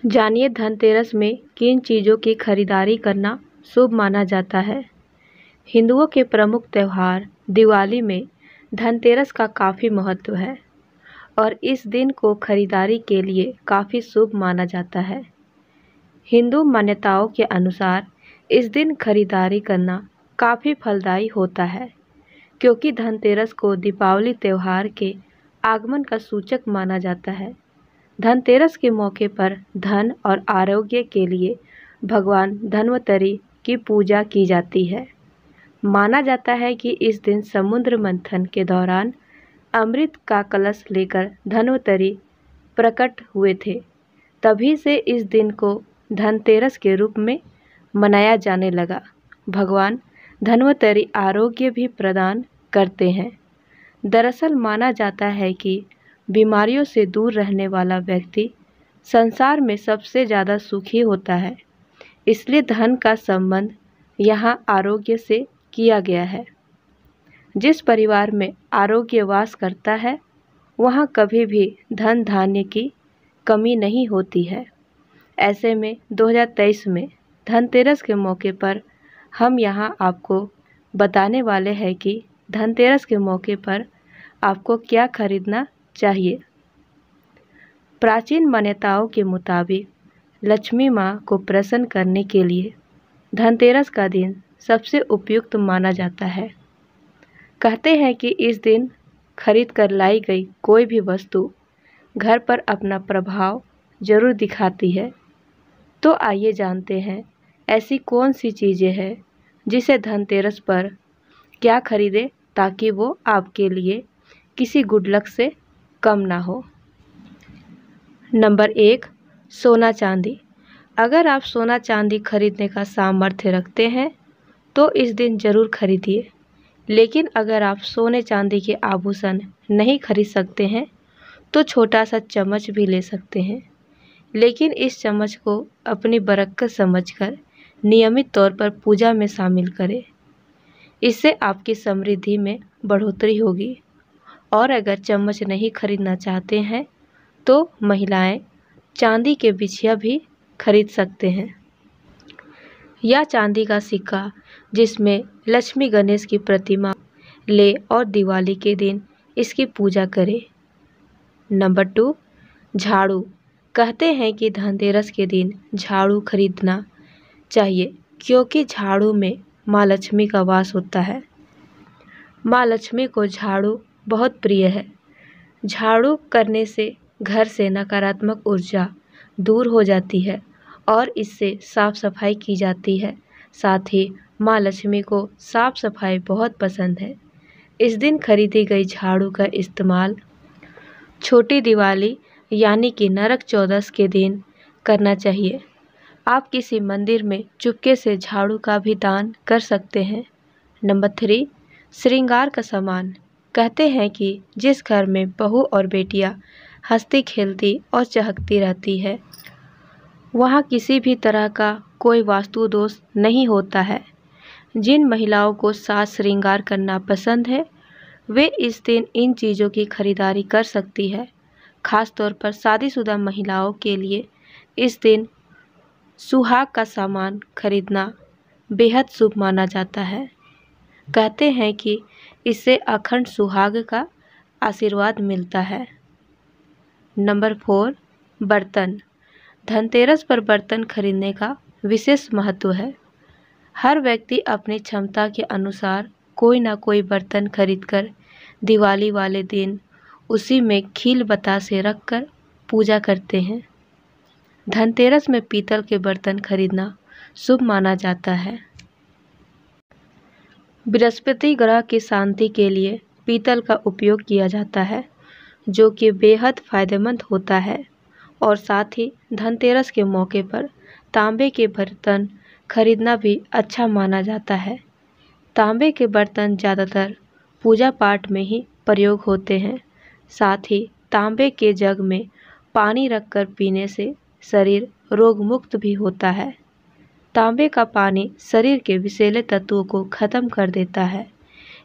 जानिए धनतेरस में किन चीज़ों की खरीदारी करना शुभ माना जाता है। हिंदुओं के प्रमुख त्यौहार दिवाली में धनतेरस का काफ़ी महत्व है और इस दिन को खरीदारी के लिए काफ़ी शुभ माना जाता है। हिंदू मान्यताओं के अनुसार इस दिन खरीदारी करना काफ़ी फलदायी होता है, क्योंकि धनतेरस को दीपावली त्यौहार के आगमन का सूचक माना जाता है। धनतेरस के मौके पर धन और आरोग्य के लिए भगवान धन्वंतरि की पूजा की जाती है। माना जाता है कि इस दिन समुद्र मंथन के दौरान अमृत का कलश लेकर धन्वंतरि प्रकट हुए थे। तभी से इस दिन को धनतेरस के रूप में मनाया जाने लगा। भगवान धन्वंतरि आरोग्य भी प्रदान करते हैं। दरअसल माना जाता है कि बीमारियों से दूर रहने वाला व्यक्ति संसार में सबसे ज़्यादा सुखी होता है, इसलिए धन का संबंध यहाँ आरोग्य से किया गया है। जिस परिवार में आरोग्य वास करता है वहाँ कभी भी धन धान्य की कमी नहीं होती है। ऐसे में 2023 में धनतेरस के मौके पर हम यहाँ आपको बताने वाले हैं कि धनतेरस के मौके पर आपको क्या खरीदना चाहिए। प्राचीन मान्यताओं के मुताबिक लक्ष्मी माँ को प्रसन्न करने के लिए धनतेरस का दिन सबसे उपयुक्त माना जाता है। कहते हैं कि इस दिन खरीद कर लाई गई कोई भी वस्तु घर पर अपना प्रभाव जरूर दिखाती है। तो आइए जानते हैं ऐसी कौन सी चीज़ें हैं जिसे धनतेरस पर क्या खरीदें ताकि वो आपके लिए किसी गुड लक से कम ना हो। नंबर 1, सोना चांदी। अगर आप सोना चांदी खरीदने का सामर्थ्य रखते हैं तो इस दिन ज़रूर खरीदिए। लेकिन अगर आप सोने चांदी के आभूषण नहीं खरीद सकते हैं तो छोटा सा चम्मच भी ले सकते हैं। लेकिन इस चम्मच को अपनी बरकत समझकर नियमित तौर पर पूजा में शामिल करें। इससे आपकी समृद्धि में बढ़ोतरी होगी। और अगर चम्मच नहीं खरीदना चाहते हैं तो महिलाएं चांदी के बिछिया भी खरीद सकते हैं या चांदी का सिक्का जिसमें लक्ष्मी गणेश की प्रतिमा ले और दिवाली के दिन इसकी पूजा करें। नंबर 2, झाड़ू। कहते हैं कि धनतेरस के दिन झाड़ू खरीदना चाहिए क्योंकि झाड़ू में माँ लक्ष्मी का वास होता है। माँ लक्ष्मी को झाड़ू बहुत प्रिय है। झाड़ू करने से घर से नकारात्मक ऊर्जा दूर हो जाती है और इससे साफ सफाई की जाती है। साथ ही माँ लक्ष्मी को साफ सफाई बहुत पसंद है। इस दिन खरीदी गई झाड़ू का इस्तेमाल छोटी दिवाली यानी कि नरक चौदस के दिन करना चाहिए। आप किसी मंदिर में चुपके से झाड़ू का भी दान कर सकते हैं। नंबर 3, श्रृंगार का सामान। कहते हैं कि जिस घर में बहू और बेटियां हंसती खेलती और चहकती रहती है वहाँ किसी भी तरह का कोई वास्तु दोष नहीं होता है। जिन महिलाओं को साज श्रृंगार करना पसंद है वे इस दिन इन चीज़ों की खरीदारी कर सकती है। खास तौर पर शादीशुदा महिलाओं के लिए इस दिन सुहाग का सामान खरीदना बेहद शुभ माना जाता है। कहते हैं कि इससे अखंड सुहाग का आशीर्वाद मिलता है। नंबर 4, बर्तन। धनतेरस पर बर्तन खरीदने का विशेष महत्व है। हर व्यक्ति अपनी क्षमता के अनुसार कोई ना कोई बर्तन खरीदकर दिवाली वाले दिन उसी में खील बतासे रखकर पूजा करते हैं। धनतेरस में पीतल के बर्तन खरीदना शुभ माना जाता है। बृहस्पति ग्रह की शांति के लिए पीतल का उपयोग किया जाता है जो कि बेहद फायदेमंद होता है। और साथ ही धनतेरस के मौके पर तांबे के बर्तन खरीदना भी अच्छा माना जाता है। तांबे के बर्तन ज़्यादातर पूजा पाठ में ही प्रयोग होते हैं। साथ ही तांबे के जग में पानी रखकर पीने से शरीर रोगमुक्त भी होता है। तांबे का पानी शरीर के विषैले तत्वों को खत्म कर देता है,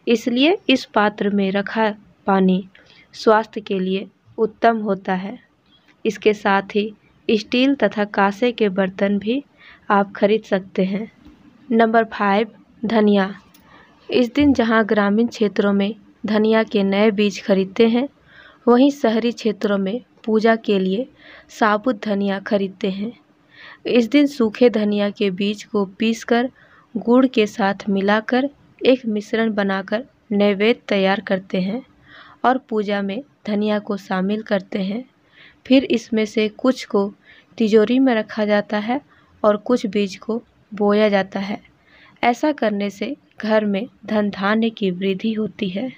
इसलिए इस पात्र में रखा पानी स्वास्थ्य के लिए उत्तम होता है। इसके साथ ही स्टील तथा कांसे के बर्तन भी आप खरीद सकते हैं। नंबर 5, धनिया। इस दिन जहां ग्रामीण क्षेत्रों में धनिया के नए बीज खरीदते हैं, वहीं शहरी क्षेत्रों में पूजा के लिए साबुत धनिया खरीदते हैं। इस दिन सूखे धनिया के बीज को पीसकर गुड़ के साथ मिलाकर एक मिश्रण बनाकर नैवेद्य तैयार करते हैं और पूजा में धनिया को शामिल करते हैं। फिर इसमें से कुछ को तिजोरी में रखा जाता है और कुछ बीज को बोया जाता है। ऐसा करने से घर में धन धान्य की वृद्धि होती है।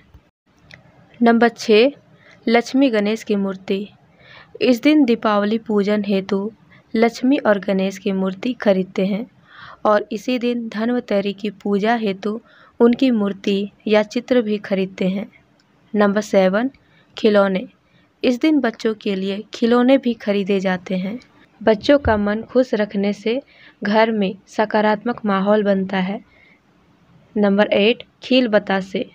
नंबर 6, लक्ष्मी गणेश की मूर्ति। इस दिन दीपावली पूजन हेतु लक्ष्मी और गणेश की मूर्ति खरीदते हैं और इसी दिन धन्वंतरि की पूजा हेतु उनकी मूर्ति या चित्र भी खरीदते हैं। नंबर 7, खिलौने। इस दिन बच्चों के लिए खिलौने भी खरीदे जाते हैं। बच्चों का मन खुश रखने से घर में सकारात्मक माहौल बनता है। नंबर 8, खील बतासे।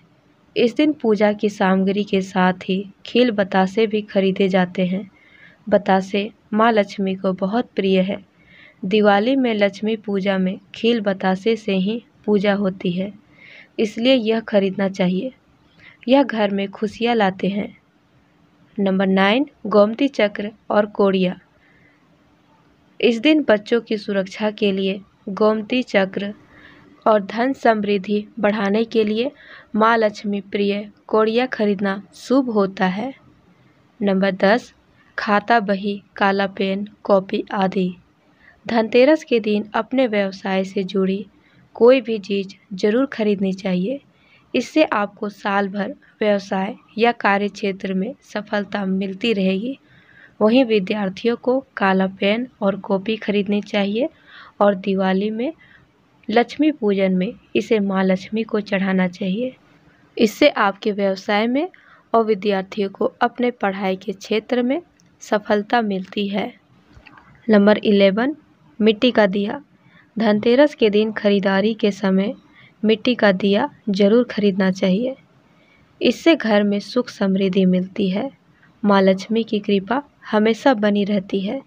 इस दिन पूजा की सामग्री के साथ ही खील बतासे भी खरीदे जाते हैं। बतासे माँ लक्ष्मी को बहुत प्रिय है। दिवाली में लक्ष्मी पूजा में खील बतासे से ही पूजा होती है, इसलिए यह खरीदना चाहिए। यह घर में खुशियाँ लाते हैं। नंबर 9, गोमती चक्र और कोड़ियाँ। इस दिन बच्चों की सुरक्षा के लिए गोमती चक्र और धन समृद्धि बढ़ाने के लिए माँ लक्ष्मी प्रिय कोड़ियाँ खरीदना शुभ होता है। नंबर 10, खाता बही, काला पेन, कॉपी आदि। धनतेरस के दिन अपने व्यवसाय से जुड़ी कोई भी चीज़ जरूर खरीदनी चाहिए। इससे आपको साल भर व्यवसाय या कार्य क्षेत्र में सफलता मिलती रहेगी। वहीं विद्यार्थियों को काला पेन और कॉपी खरीदनी चाहिए और दिवाली में लक्ष्मी पूजन में इसे माँ लक्ष्मी को चढ़ाना चाहिए। इससे आपके व्यवसाय में और विद्यार्थियों को अपने पढ़ाई के क्षेत्र में सफलता मिलती है। नंबर 11, मिट्टी का दिया। धनतेरस के दिन खरीदारी के समय मिट्टी का दिया जरूर खरीदना चाहिए। इससे घर में सुख समृद्धि मिलती है। माँ लक्ष्मी की कृपा हमेशा बनी रहती है।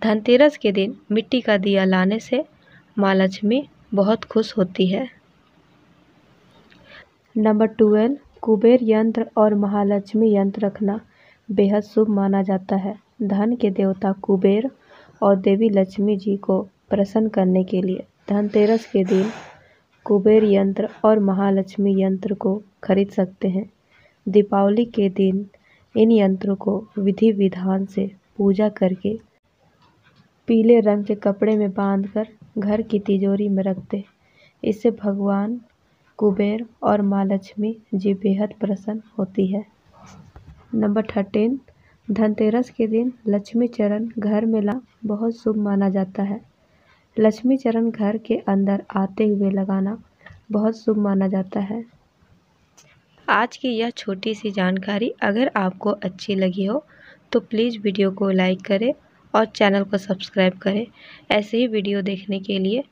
धनतेरस के दिन मिट्टी का दिया लाने से माँ लक्ष्मी बहुत खुश होती है। नंबर 12, कुबेर यंत्र और महालक्ष्मी यंत्र रखना बेहद शुभ माना जाता है। धन के देवता कुबेर और देवी लक्ष्मी जी को प्रसन्न करने के लिए धनतेरस के दिन कुबेर यंत्र और महालक्ष्मी यंत्र को खरीद सकते हैं। दीपावली के दिन इन यंत्रों को विधि विधान से पूजा करके पीले रंग के कपड़े में बांधकर घर की तिजोरी में रखते। इससे भगवान कुबेर और माँ लक्ष्मी जी बेहद प्रसन्न होती है। नंबर 13, धनतेरस के दिन लक्ष्मी चरण घर में लाना बहुत शुभ माना जाता है। लक्ष्मी चरण घर के अंदर आते हुए लगाना बहुत शुभ माना जाता है। आज की यह छोटी सी जानकारी अगर आपको अच्छी लगी हो तो प्लीज़ वीडियो को लाइक करें और चैनल को सब्सक्राइब करें। ऐसे ही वीडियो देखने के लिए